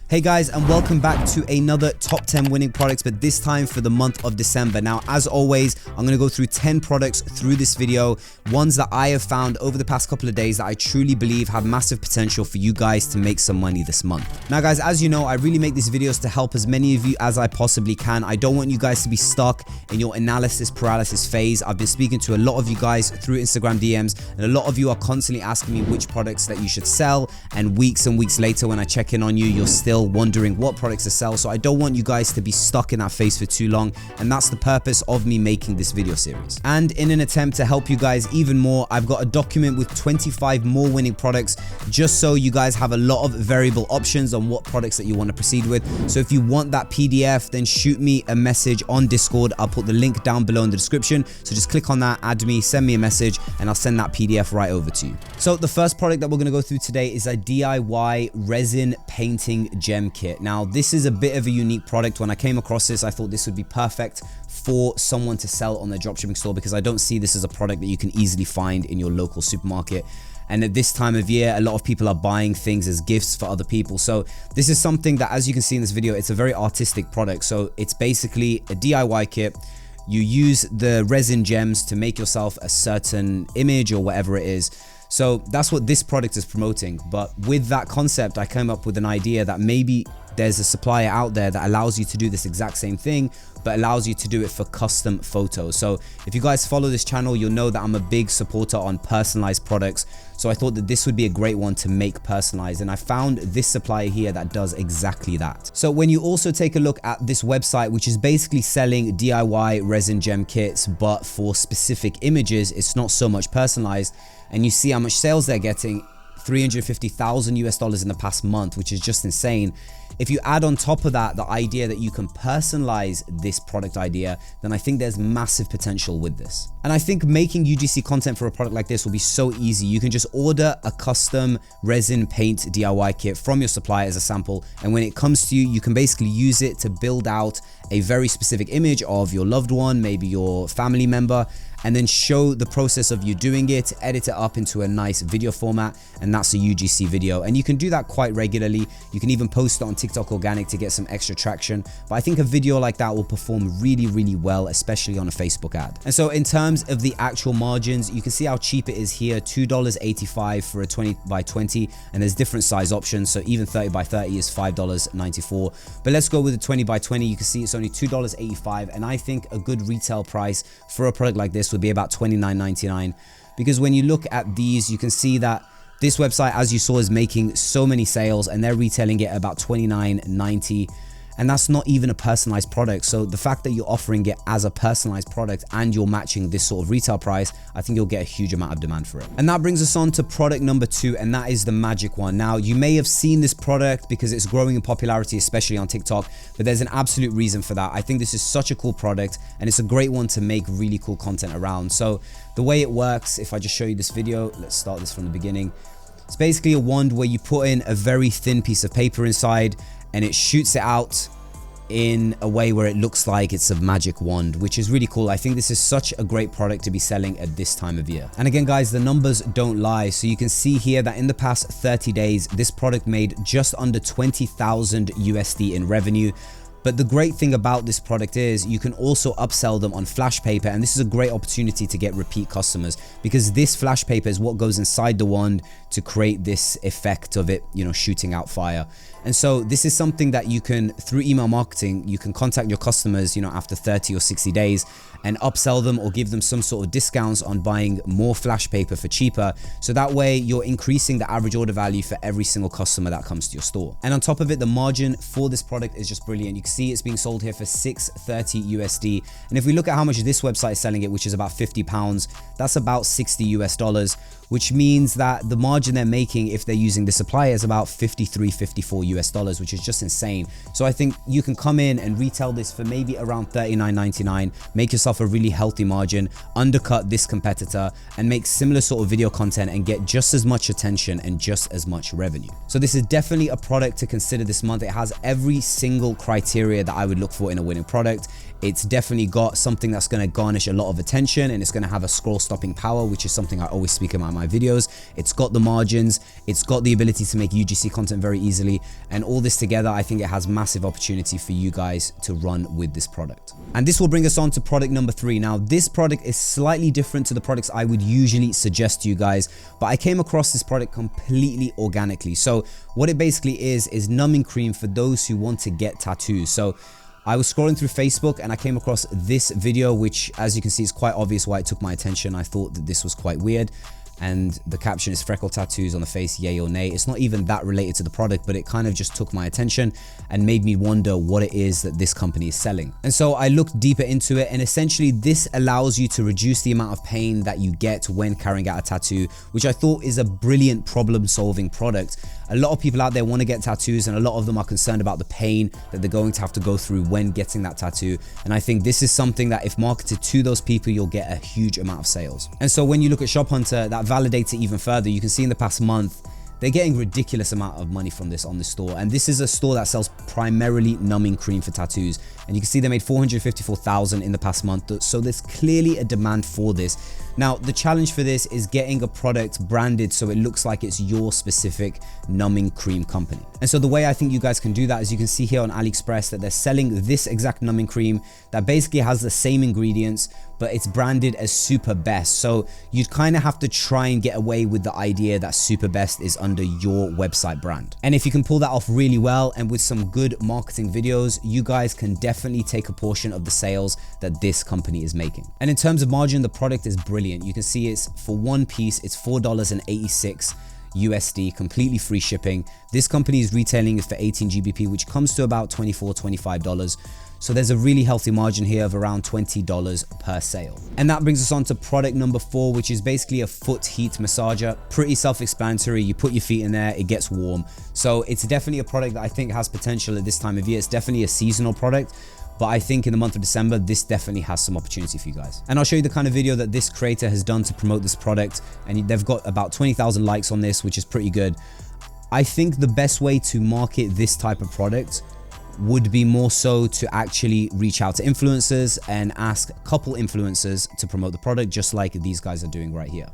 Hey guys, and welcome back to another top 10 winning products, but this time for the month of December. Now, as always, I'm going to go through 10 products through this video, ones that I have found over the past couple of days that I truly believe have massive potential for you guys to make some money this month. Now guys, as you know, I really make these videos to help as many of you as I possibly can. I don't want you guys to be stuck in your analysis paralysis phase. I've been speaking to a lot of you guys through Instagram DMs, and a lot of you are constantly asking me which products that you should sell, and weeks later when I check in on you, you're still wondering what products to sell. So I don't want you guys to be stuck in that phase for too long, and that's the purpose of me making this video series. And in an attempt to help you guys even more, I've got a document with 25 more winning products, just so you guys have a lot of variable options on what products that you want to proceed with. So if you want that PDF, then shoot me a message on Discord. I'll put the link down below in the description, so just click on that, add me, send me a message, and I'll send that PDF right over to you. So the first product that we're going to go through today is a DIY resin painting gem kit. Now, this is a bit of a unique product. When I came across this, I thought this would be perfect for someone to sell on their dropshipping store, because I don't see this as a product that you can easily find in your local supermarket. And at this time of year, a lot of people are buying things as gifts for other people. So this is something that, as you can see in this video, it's a very artistic product. So it's basically a DIY kit. You use the resin gems to make yourself a certain image or whatever it is. So that's what this product is promoting. But with that concept, I came up with an idea that maybe there's a supplier out there that allows you to do this exact same thing, but allows you to do it for custom photos. So if you guys follow this channel, you'll know that I'm a big supporter on personalized products. So I thought that this would be a great one to make personalized, and I found this supplier here that does exactly that. So when you also take a look at this website, which is basically selling DIY resin gem kits, but for specific images, it's not so much personalized, and you see how much sales they're getting, $350,000 in the past month, which is just insane. If you add on top of that the idea that you can personalize this product idea, then I think there's massive potential with this. And I think making UGC content for a product like this will be so easy. You can just order a custom resin paint DIY kit from your supplier as a sample, and when it comes to you, you can basically use it to build out a very specific image of your loved one, maybe your family member, and then show the process of you doing it, edit it up into a nice video format, and that's a UGC video. And you can do that quite regularly. You can even post it on TikTok organic to get some extra traction. But I think a video like that will perform really, really well, especially on a Facebook ad. And so in terms of the actual margins, you can see how cheap it is here, $2.85 for a 20 by 20, and there's different size options. So even 30 by 30 is $5.94. But let's go with the 20 by 20. You can see it's only $2.85, and I think a good retail price for a product like this would be about $29.99, because when you look at these, you can see that this website, as you saw, is making so many sales, and they're retailing it at about $29.90, and that's not even a personalized product. So the fact that you're offering it as a personalized product and you're matching this sort of retail price, I think you'll get a huge amount of demand for it. And that brings us on to product number 2, and that is the magic one. Now, you may have seen this product because it's growing in popularity, especially on TikTok, but there's an absolute reason for that. I think this is such a cool product, and it's a great one to make really cool content around. So the way it works, if I just show you this video, let's start this from the beginning. It's basically a wand where you put in a very thin piece of paper inside, and it shoots it out in a way where it looks like it's a magic wand, which is really cool. I think this is such a great product to be selling at this time of year. And again, guys, the numbers don't lie. So you can see here that in the past 30 days, this product made just under 20,000 USD in revenue. But the great thing about this product is you can also upsell them on flash paper, and this is a great opportunity to get repeat customers, because this flash paper is what goes inside the wand to create this effect of it, you know, shooting out fire. And so this is something that you can, through email marketing, you can contact your customers, you know, after 30 or 60 days and upsell them or give them some sort of discounts on buying more flash paper for cheaper. So that way you're increasing the average order value for every single customer that comes to your store. And on top of it, the margin for this product is just brilliant. You can see it's being sold here for $6.30 USD. And if we look at how much this website is selling it, which is about 50 pounds, that's about 60 US dollars, which means that the margin they're making if they're using the supplier is about 53, 54 US dollars, which is just insane. So I think you can come in and retail this for maybe around $39.99, make yourself a really healthy margin, undercut this competitor, and make similar sort of video content and get just as much attention and just as much revenue. So this is definitely a product to consider this month. It has every single criteria that I would look for in a winning product. It's definitely got something that's going to garnish a lot of attention, and it's going to have a scroll stopping power, which is something I always speak about in my videos. It's got the margins, it's got the ability to make UGC content very easily, and all this together, I think it has massive opportunity for you guys to run with this product. And this will bring us on to product number 3. Now, this product is slightly different to the products I would usually suggest to you guys, but I came across this product completely organically. So what it basically is numbing cream for those who want to get tattoos. So I was scrolling through Facebook and I came across this video, which, as you can see, is quite obvious why it took my attention. I thought that this was quite weird. And the caption is freckle tattoos on the face, yay or nay. It's not even that related to the product, but it kind of just took my attention and made me wonder what it is that this company is selling. And so I looked deeper into it, and essentially this allows you to reduce the amount of pain that you get when carrying out a tattoo, which I thought is a brilliant problem-solving product. A lot of people out there want to get tattoos, and a lot of them are concerned about the pain that they're going to have to go through when getting that tattoo. And I think this is something that if marketed to those people, you'll get a huge amount of sales. And so when you look at Shop Hunter, that validates it even further. You can see in the past month, they're getting ridiculous amount of money from this on this store. And this is a store that sells primarily numbing cream for tattoos. And you can see they made $454,000 in the past month. So there's clearly a demand for this. Now, the challenge for this is getting a product branded so it looks like it's your specific numbing cream company. And so the way I think you guys can do that is you can see here on AliExpress that they're selling this exact numbing cream that basically has the same ingredients, but it's branded as Super Best. So you'd kind of have to try and get away with the idea that Super Best is under your website brand. And if you can pull that off really well and with some good marketing videos, you guys can definitely take a portion of the sales that this company is making. And in terms of margin, the product is brilliant. You can see it's for one piece, it's $4.86 USD, completely free shipping. This company is retailing it for 18 GBP, which comes to about $24, $25. So there's a really healthy margin here of around $20 per sale. And that brings us on to product number 4, which is basically a foot heat massager. Pretty self-explanatory. You put your feet in there, it gets warm. So it's definitely a product that I think has potential at this time of year. It's definitely a seasonal product, but I think in the month of December, this definitely has some opportunity for you guys. And I'll show you the kind of video that this creator has done to promote this product. And they've got about 20,000 likes on this, which is pretty good. I think the best way to market this type of product would be more so to actually reach out to influencers and ask a couple influencers to promote the product, just like these guys are doing right here.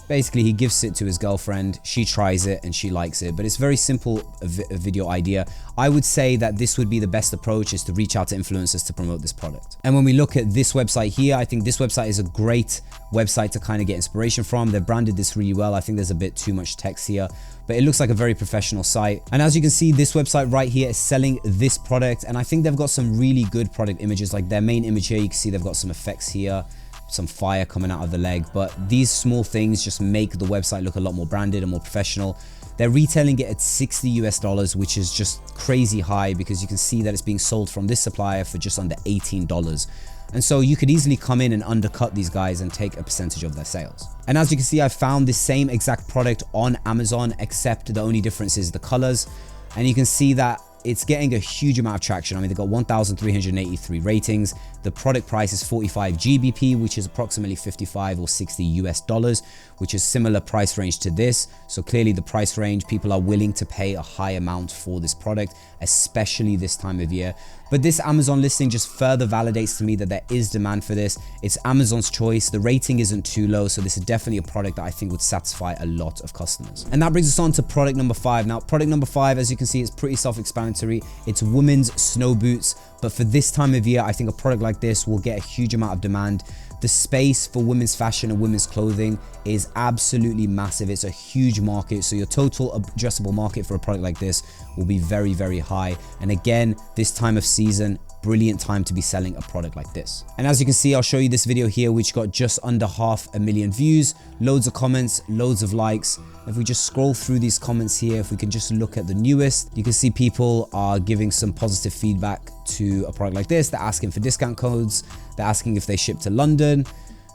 Basically, he gives it to his girlfriend, she tries it and she likes it, but it's very simple video idea. I would say that this would be the best approach, is to reach out to influencers to promote this product. And when we look at this website here, I think this website is a great website to kind of get inspiration from. They've branded this really well. I think there's a bit too much text here, but it looks like a very professional site. And as you can see, this website right here is selling this product, and I think they've got some really good product images. Like their main image here, you can see they've got some effects here, some fire coming out of the leg, but these small things just make the website look a lot more branded and more professional. They're retailing it at $60 US, which is just crazy high, because you can see that it's being sold from this supplier for just under $18. And so you could easily come in and undercut these guys and take a percentage of their sales. And as you can see, I found this same exact product on Amazon, except the only difference is the colors. And you can see that it's getting a huge amount of traction. I mean, they've got 1,383 ratings. The product price is 45 GBP, which is approximately 55 or 60 US dollars, which is similar price range to this. So clearly the price range, people are willing to pay a high amount for this product, especially this time of year. But this Amazon listing just further validates to me that there is demand for this. It's Amazon's choice. The rating isn't too low. So this is definitely a product that I think would satisfy a lot of customers. And that brings us on to product number 5. Now, product number 5, as you can see, is pretty self-explanatory. It's women's snow boots. But for this time of year, I think a product like this will get a huge amount of demand. The space for women's fashion and women's clothing is absolutely massive. It's a huge market. So your total addressable market for a product like this will be very, very high. And again, this time of season, brilliant time to be selling a product like this. And as you can see, I'll show you this video here, which got just under 500,000 views, loads of comments, loads of likes. If we just scroll through these comments here, if we can just look at the newest, you can see people are giving some positive feedback to a product like this. They're asking for discount codes. They're asking if they ship to London.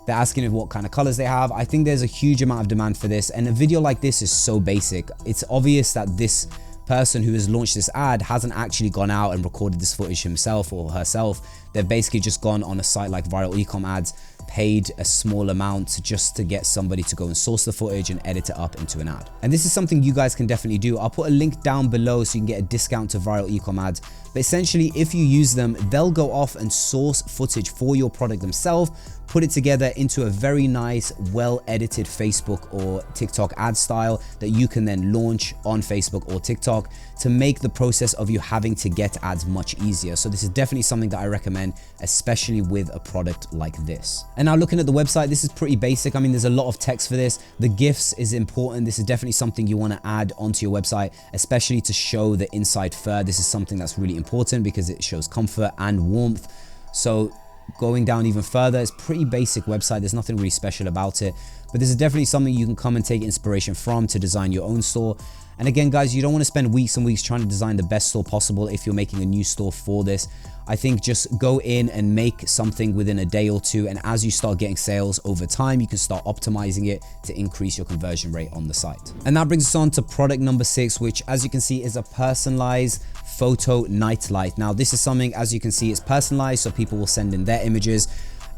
They're asking what kind of colors they have. I think there's a huge amount of demand for this. And a video like this is so basic. It's obvious that this person who has launched this ad hasn't actually gone out and recorded this footage himself or herself. They've basically just gone on a site like Viral Ecom Ads, paid a small amount just to get somebody to go and source the footage and edit it up into an ad. And this is something you guys can definitely do. I'll put a link down below so you can get a discount to viral ecom ads. But essentially, if you use them, they'll go off and source footage for your product themselves, put it together into a very nice, well-edited Facebook or TikTok ad style that you can then launch on Facebook or TikTok to make the process of you having to get ads much easier. So this is definitely something that I recommend, especially with a product like this. And now looking at the website, this is pretty basic. I mean, there's a lot of text for this. The GIFs is important. This is definitely something you want to add onto your website, especially to show the inside fur. This is something that's really important because it shows comfort and warmth. So going down even further, it's pretty basic website. There's nothing really special about it, but this is definitely something you can come and take inspiration from to design your own store. And again, guys, you don't want to spend weeks and weeks trying to design the best store possible if you're making a new store for this. I think just go in and make something within a day or two, and as you start getting sales over time, you can start optimizing it to increase your conversion rate on the site. And that brings us on to product number 6, which, as you can see, is a personalized photo nightlight. Now, this is something, as you can see, it's personalized, so people will send in their images.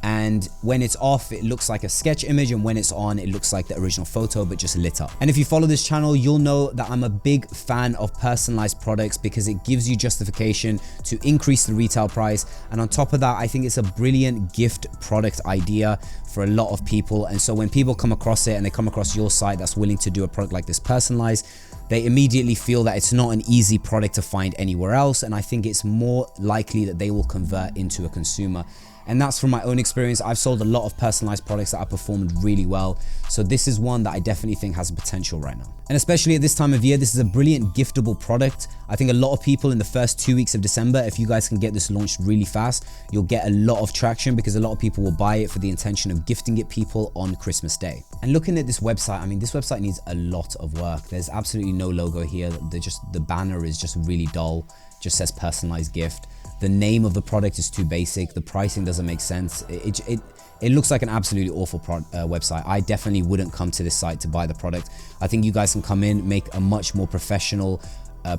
And when it's off, it looks like a sketch image, and when it's on, it looks like the original photo but just lit up. And if you follow this channel, you'll know that I'm a big fan of personalized products because it gives you justification to increase the retail price. And on top of that, I think it's a brilliant gift product idea for a lot of people. And so when people come across it and they come across your site that's willing to do a product like this personalized, they immediately feel that it's not an easy product to find anywhere else, and I think it's more likely that they will convert into a consumer. And that's from my own experience. I've sold a lot of personalized products that have performed really well. So this is one that I definitely think has potential right now. And especially at this time of year, this is a brilliant giftable product. I think a lot of people in the first 2 weeks of December, if you guys can get this launched really fast, you'll get a lot of traction because a lot of people will buy it for the intention of gifting it people on Christmas Day. And looking at this website, I mean, this website needs a lot of work. There's absolutely no logo here. The banner is just really dull, just says personalized gift. The name of the product is too basic. The pricing doesn't make sense. It looks like an absolutely awful website. I definitely wouldn't come to this site to buy the product. I think you guys can come in, make a much more professional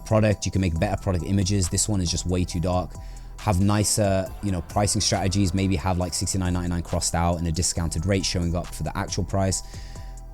product. You can make better product images. This one is just way too dark. Have nicer, pricing strategies. Maybe have like $69.99 crossed out and a discounted rate showing up for the actual price.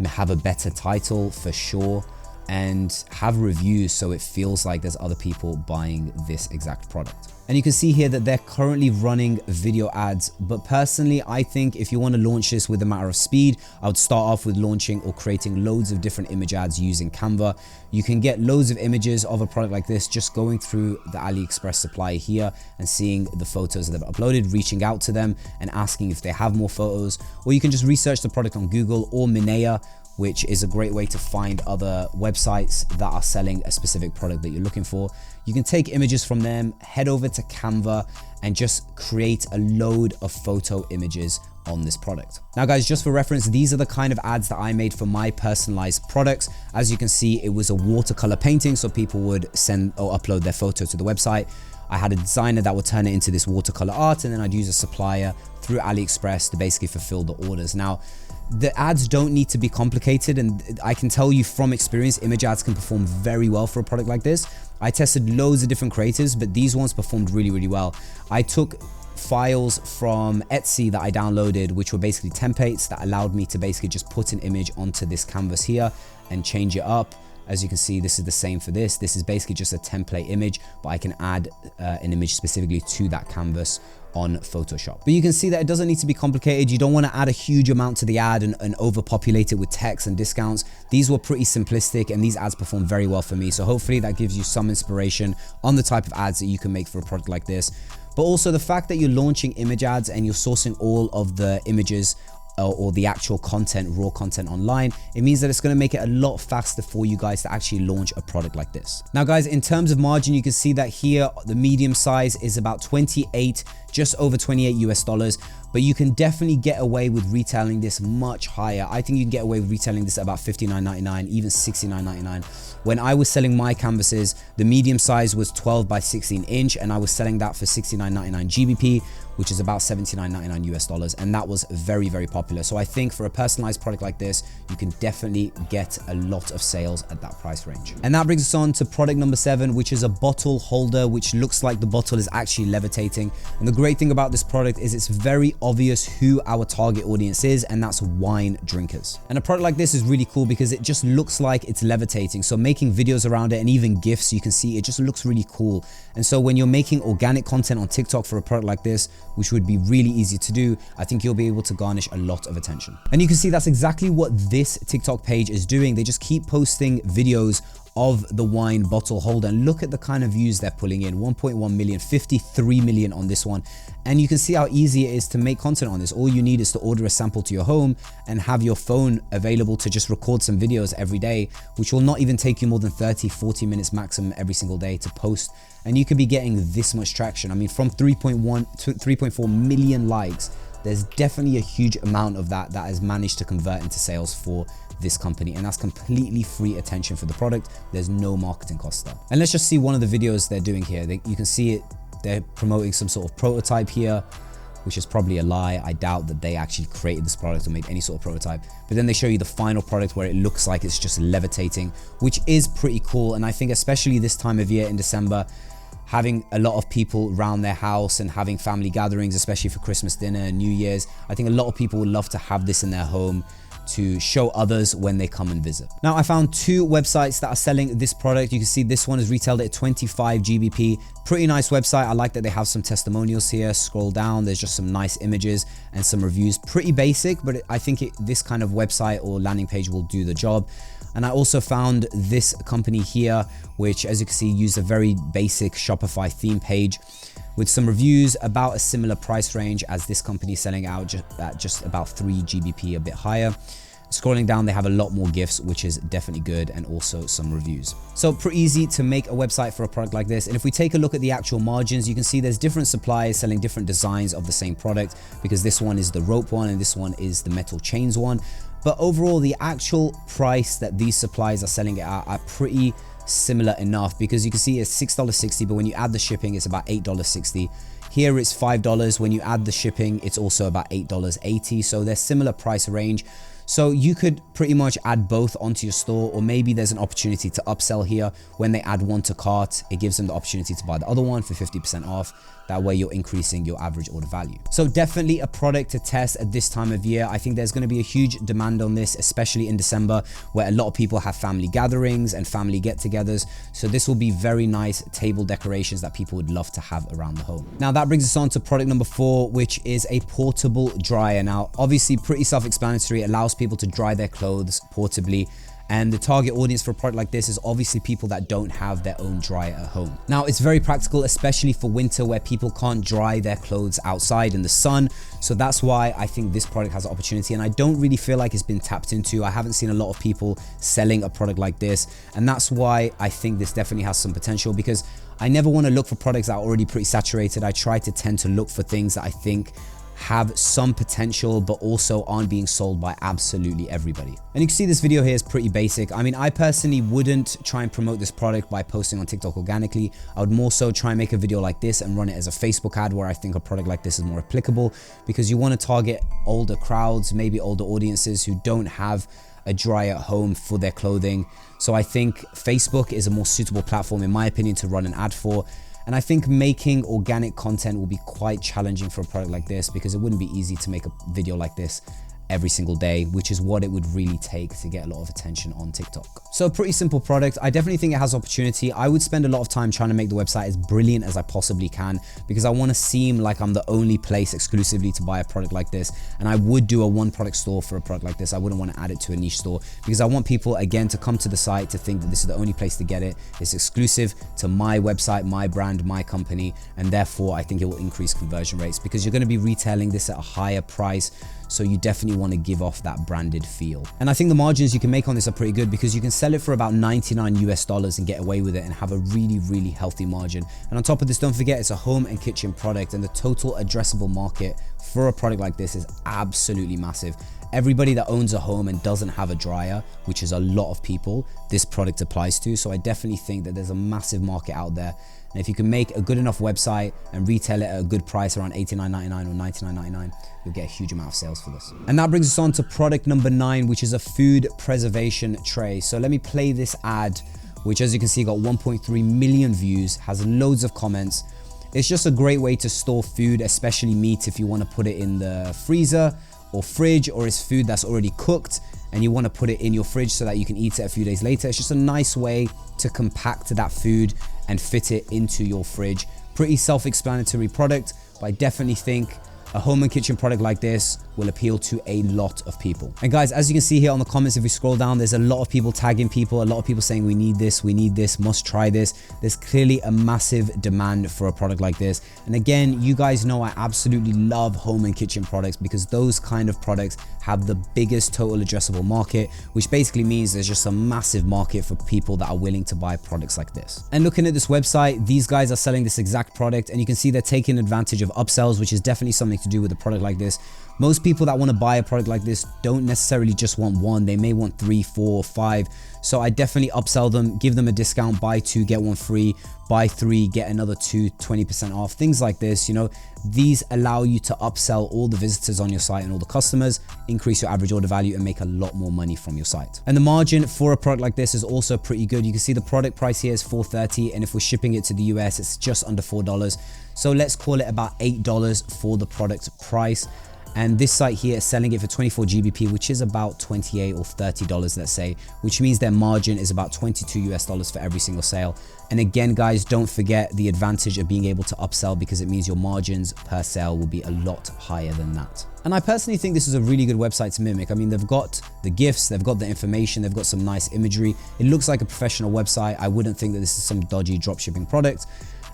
Have a better title for sure, and have reviews so it feels like there's other people buying this exact product. And you can see here that they're currently running video ads, but personally, I think if you want to launch this with a matter of speed, I would start off with launching or creating loads of different image ads using Canva. You can get loads of images of a product like this just going through the AliExpress supplier here and seeing the photos that they've uploaded, reaching out to them and asking if they have more photos, or you can just research the product on Google or Minea, which is a great way to find other websites that are selling a specific product that you're looking for. You can take images from them, head over to Canva, and just create a load of photo images on this product. Now guys, just for reference, these are the kind of ads that I made for my personalized products. As you can see, it was a watercolor painting, so people would send or upload their photo to the website. I had a designer that would turn it into this watercolor art, and then I'd use a supplier through AliExpress to basically fulfill the orders. Now, the ads don't need to be complicated, and I can tell you from experience, image ads can perform very well for a product like this. I tested loads of different creators, but these ones performed really, really well. I took files from Etsy that I downloaded, which were basically templates that allowed me to basically just put an image onto this canvas here and change it up. As you can see, this is the same for this. This is basically just a template image, but I can add an image specifically to that canvas on Photoshop. But you can see that it doesn't need to be complicated. You don't want to add a huge amount to the ad and overpopulate it with text and discounts. These were pretty simplistic, and these ads perform very well for me. So hopefully that gives you some inspiration on the type of ads that you can make for a product like this. But also the fact that you're launching image ads and you're sourcing all of the images or the actual content, raw content online, it means that it's going to make it a lot faster for you guys to actually launch a product like this. Now guys, in terms of margin, you can see that here the medium size is about 28, just over 28 US dollars, but you can definitely get away with retailing this much higher. I think you can get away with retailing this at about $59.99, even $69.99. When I was selling my canvases, the medium size was 12 by 16 inch, and I was selling that for $69.99 GBP, which is about $79.99 US, and that was very, very popular. So I think for a personalized product like this, you can definitely get a lot of sales at that price range. And that brings us on to product number 7, which is a bottle holder, which looks like the bottle is actually levitating. And the great thing about this product is it's very obvious who our target audience is, and that's wine drinkers. And a product like this is really cool because it just looks like it's levitating. So making videos around it and even GIFs, you can see it just looks really cool. And so when you're making organic content on TikTok for a product like this, which would be really easy to do, I think you'll be able to garnish a lot of attention. And you can see that's exactly what this TikTok page is doing. They just keep posting videos of the wine bottle holder, and look at the kind of views they're pulling in. 1.1 million, 53 million on this one. And you can see how easy it is to make content on this. All you need is to order a sample to your home and have your phone available to just record some videos every day, which will not even take you more than 30-40 minutes maximum every single day to post. And you could be getting this much traction. I mean, from 3.1 to 3.4 million likes, there's definitely a huge amount of that has managed to convert into sales for this company, and that's completely free attention for the product. There's no marketing cost there. And let's just see one of the videos they're doing here. You can see it, they're promoting some sort of prototype here, which is probably a lie. I doubt that they actually created this product or made any sort of prototype. But then they show you the final product where it looks like it's just levitating, which is pretty cool. And I think especially this time of year in December, having a lot of people around their house and having family gatherings, especially for Christmas dinner and New Year's, I think a lot of people would love to have this in their home to show others when they come and visit. Now, I found 2 websites that are selling this product. You can see this one is retailed at 25 GBP. Pretty nice website. I like that they have some testimonials here. Scroll down, there's just some nice images and some reviews. Pretty basic, but I think this kind of website or landing page will do the job. And I also found this company here, which, as you can see, used a very basic Shopify theme page with some reviews about a similar price range as this company, selling out at just about 3 GBP, a bit higher. Scrolling down, they have a lot more GIFs, which is definitely good, and also some reviews. So pretty easy to make a website for a product like this. And if we take a look at the actual margins, you can see there's different suppliers selling different designs of the same product, because this one is the rope one and this one is the metal chains one. But overall, the actual price that these suppliers are selling it at are pretty similar enough, because you can see it's $6.60, but when you add the shipping, it's about $8.60. Here it's $5. When you add the shipping, it's also about $8.80. So they're similar price range. So you could pretty much add both onto your store, or maybe there's an opportunity to upsell here. When they add one to cart, it gives them the opportunity to buy the other one for 50% off. That way you're increasing your average order value. So definitely a product to test at this time of year. I think there's going to be a huge demand on this, especially in December, where a lot of people have family gatherings and family get-togethers. So this will be very nice table decorations that people would love to have around the home. Now that brings us on to product number 4, which is a portable dryer. Now, obviously pretty self-explanatory. It allows people to dry their clothes portably. And the target audience for a product like this is obviously people that don't have their own dryer at home. Now, it's very practical, especially for winter where people can't dry their clothes outside in the sun. So that's why I think this product has an opportunity, and I don't really feel like it's been tapped into. I haven't seen a lot of people selling a product like this. And that's why I think this definitely has some potential, because I never want to look for products that are already pretty saturated. I try to tend to look for things that I think have some potential, but also aren't being sold by absolutely everybody. And you can see this video here is pretty basic. I mean, I personally wouldn't try and promote this product by posting on TikTok organically. I would more so try and make a video like this and run it as a Facebook ad, where I think a product like this is more applicable, because you want to target older crowds, maybe older audiences who don't have a dryer at home for their clothing. So I think Facebook is a more suitable platform, in my opinion, to run an ad for. And I think making organic content will be quite challenging for a product like this, because it wouldn't be easy to make a video like this every single day, which is what it would really take to get a lot of attention on TikTok. So a pretty simple product. I definitely think it has opportunity. I would spend a lot of time trying to make the website as brilliant as I possibly can, because I want to seem like I'm the only place exclusively to buy a product like this. And I would do a one product store for a product like this. I wouldn't want to add it to a niche store, because I want people, again, to come to the site to think that this is the only place to get it. It's exclusive to my website, my brand, my company, and therefore I think it will increase conversion rates, because you're going to be retailing this at a higher price. So you definitely want to give off that branded feel. And I think the margins you can make on this are pretty good, because you can sell it for about $99 and get away with it and have a really, really healthy margin. And on top of this, don't forget it's a home and kitchen product, and the total addressable market for a product like this is absolutely massive. everybody that owns a home and doesn't have a dryer, which is a lot of people, this product applies to. So I definitely think that there's a massive market out there. And if you can make a good enough website and retail it at a good price around $89.99 or $99.99, you'll get a huge amount of sales for this. And that brings us on to product number 9, which is a food preservation tray. So let me play this ad, which as you can see got 1.3 million views, has loads of comments. It's just a great way to store food, especially meat, if you want to put it in the freezer or fridge, or it's food that's already cooked and you want to put it in your fridge so that you can eat it a few days later. It's just a nice way to compact that food and fit it into your fridge. Pretty self-explanatory product, but I definitely think a home and kitchen product like this will appeal to a lot of people. And guys, as you can see here on the comments, if we scroll down, there's a lot of people tagging people, a lot of people saying we need this, must try this. There's clearly a massive demand for a product like this. And again, you guys know I absolutely love home and kitchen products because those kind of products have the biggest total addressable market, which basically means there's just a massive market for people that are willing to buy products like this. And looking at this website, these guys are selling this exact product, and you can see they're taking advantage of upsells, which is definitely something to do with a product like this. Most people that want to buy a product like this don't necessarily just want one, they may want 3, 4, 5. So I definitely upsell them, give them a discount, buy 2, get 1 free, buy 3, get another 2, 20% off, things like this. You know, these allow you to upsell all the visitors on your site and all the customers, increase your average order value, and make a lot more money from your site. And the margin for a product like this is also pretty good. You can see the product price here is $4.30, and if we're shipping it to the US, it's just under $4. So let's call it about $8 for the product price. And this site here is selling it for 24 GBP, which is about $28 or $30, let's say, which means their margin is about $22 US for every single sale. And again, guys, don't forget the advantage of being able to upsell, because it means your margins per sale will be a lot higher than that. And I personally think this is a really good website to mimic. I mean, they've got the gifts, they've got the information, they've got some nice imagery. It looks like a professional website. I wouldn't think that this is some dodgy dropshipping product.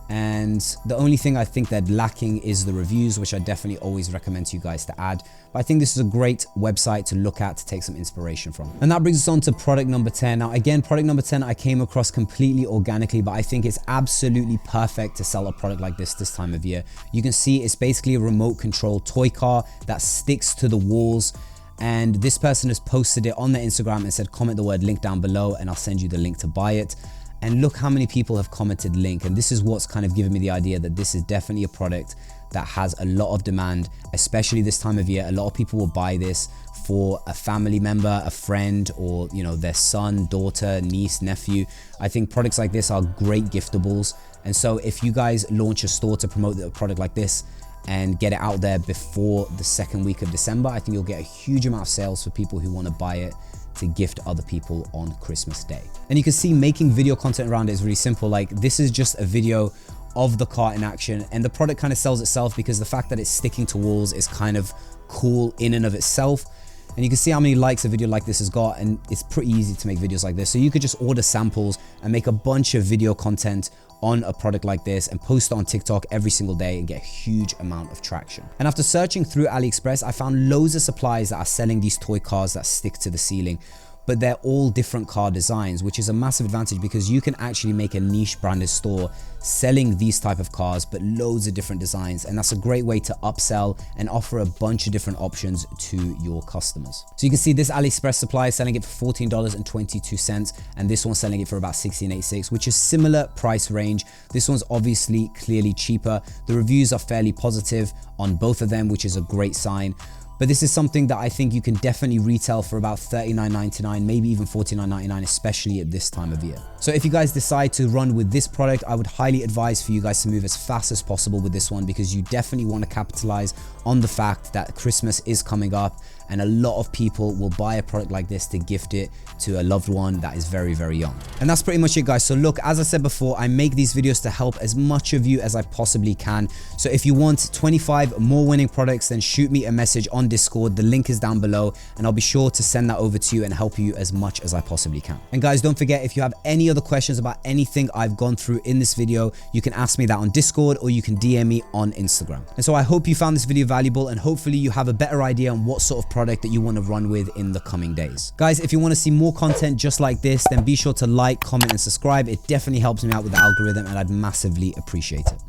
And the only thing I think they're lacking is the reviews, which I definitely always recommend to you guys to add. But I think this is a great website to look at, to take some inspiration from. And that brings us on to product number 10. Now, again, product number 10, I came across completely organically, but I think it's absolutely perfect to sell a product like this time of year. You can see it's basically a remote control toy car that sticks to the walls. And this person has posted it on their Instagram and said, comment the word link down below and I'll send you the link to buy it. And look how many people have commented link. And this is what's kind of given me the idea that this is definitely a product that has a lot of demand, especially this time of year. A lot of people will buy this for a family member, a friend, or you know, their son, daughter, niece, nephew. I think products like this are great giftables. And so if you guys launch a store to promote a product like this and get it out there before the second week of December, I think you'll get a huge amount of sales for people who want to buy it to gift other people on Christmas Day. And you can see making video content around it is really simple. Like, this is just a video of the car in action, and the product kind of sells itself because the fact that it's sticking to walls is kind of cool in and of itself. And you can see how many likes a video like this has got, and it's pretty easy to make videos like this. So you could just order samples and make a bunch of video content on a product like this and post it on TikTok every single day and get a huge amount of traction. And after searching through AliExpress, I found loads of suppliers that are selling these toy cars that stick to the ceiling, but they're all different car designs, which is a massive advantage because you can actually make a niche branded store selling these type of cars, but loads of different designs. And that's a great way to upsell and offer a bunch of different options to your customers. So you can see this AliExpress supply is selling it for $14.22, and this one's selling it for about $16.86, which is similar price range. This one's obviously clearly cheaper. The reviews are fairly positive on both of them, which is a great sign. But this is something that I think you can definitely retail for about $39.99, maybe even $49.99, especially at this time of year. So if you guys decide to run with this product, I would highly advise for you guys to move as fast as possible with this one, because you definitely want to capitalize on the fact that Christmas is coming up and a lot of people will buy a product like this to gift it to a loved one that is very, very young. And that's pretty much it, guys. So look, as I said before, I make these videos to help as much of you as I possibly can. So if you want 25 more winning products, then shoot me a message on Discord. The link is down below and I'll be sure to send that over to you and help you as much as I possibly can. And guys, don't forget, if you have any other questions about anything I've gone through in this video, you can ask me that on Discord or you can DM me on Instagram. And so I hope you found this video valuable, and hopefully you have a better idea on what sort of product that you want to run with in the coming days. Guys, if you want to see more content just like this, then be sure to like, comment, and subscribe. It definitely helps me out with the algorithm and I'd massively appreciate it.